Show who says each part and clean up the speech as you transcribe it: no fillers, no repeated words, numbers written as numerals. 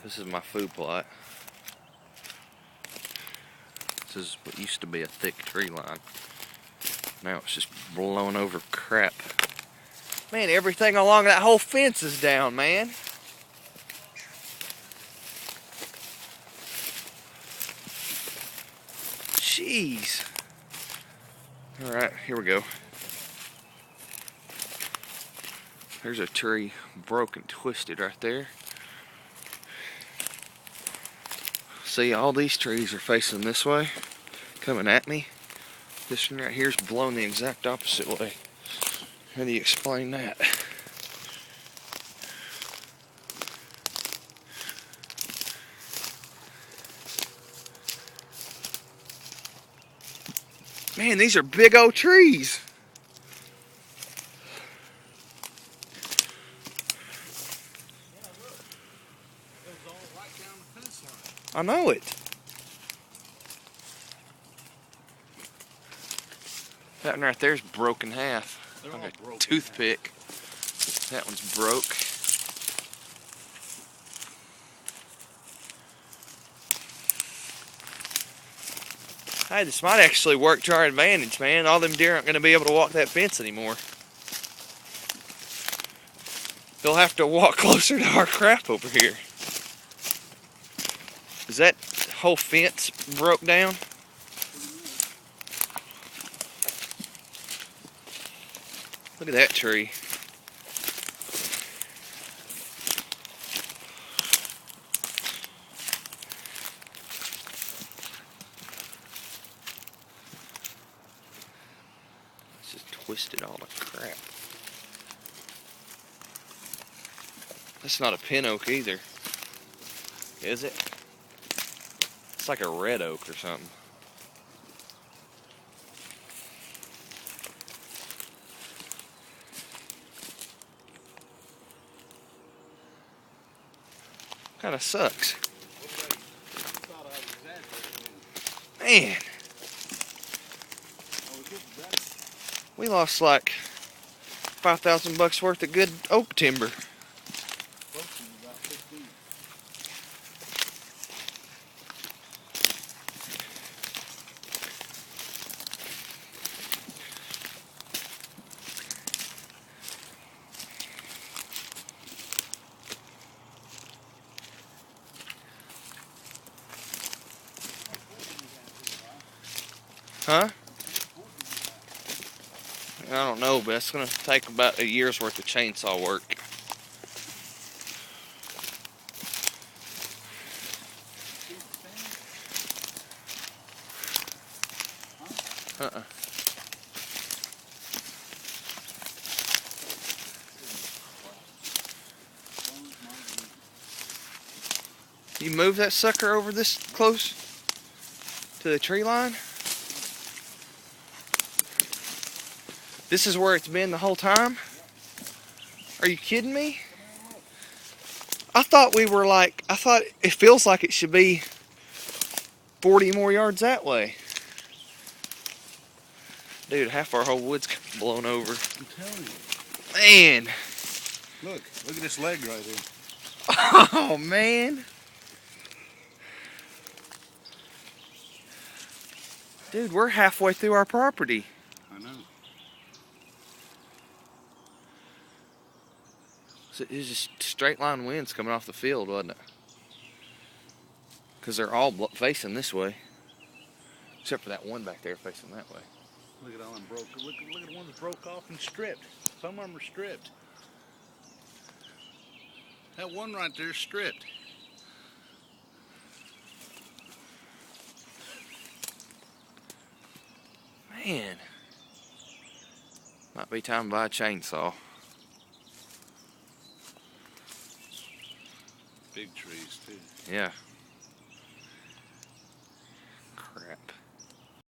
Speaker 1: This is my food plot. This is what used to be a thick tree line. Now it's just blowing over crap. Man, everything along that whole fence is down, man. Jeez. Alright, here we go. There's a tree broken, twisted right there. See, all these trees are facing this way, coming at me. This one right here is blown the exact opposite way. How do you explain that? Man, these are big old trees. I know it. That one right there's broken half.
Speaker 2: They're
Speaker 1: Like
Speaker 2: all
Speaker 1: a
Speaker 2: broken.
Speaker 1: toothpick. That one's broke. Hey, this might actually work to our advantage, man. All them deer aren't going to be able to walk that fence anymore. They'll have to walk closer to our crap over here. Is that whole fence broke down? Look at that tree. It's just twisted all to crap. That's not a pin oak either, is it? It's like a red oak or something. Kind of sucks. Man, we lost like $5,000 worth of good oak timber. Huh? I don't know, but it's gonna take about a year's worth of chainsaw work. Uh-uh. You move that sucker over this close to the tree line? This is where it's been the whole time? Are you kidding me? I thought it feels like it should be 40 more yards that way. Dude, half our whole wood's blown over.
Speaker 2: I'm telling you.
Speaker 1: Man.
Speaker 2: Look at this leg right here.
Speaker 1: Oh, man. Dude, we're halfway through our property.
Speaker 2: I know.
Speaker 1: So it was just straight line winds coming off the field, wasn't it? Because they're all facing this way. Except for that one back there facing that way.
Speaker 2: Look at all them broke. Look at the ones that broke off and stripped. Some of them are stripped. That one right there is stripped.
Speaker 1: Man. Might be time to buy a chainsaw.
Speaker 2: Big trees too.
Speaker 1: Yeah. Crap.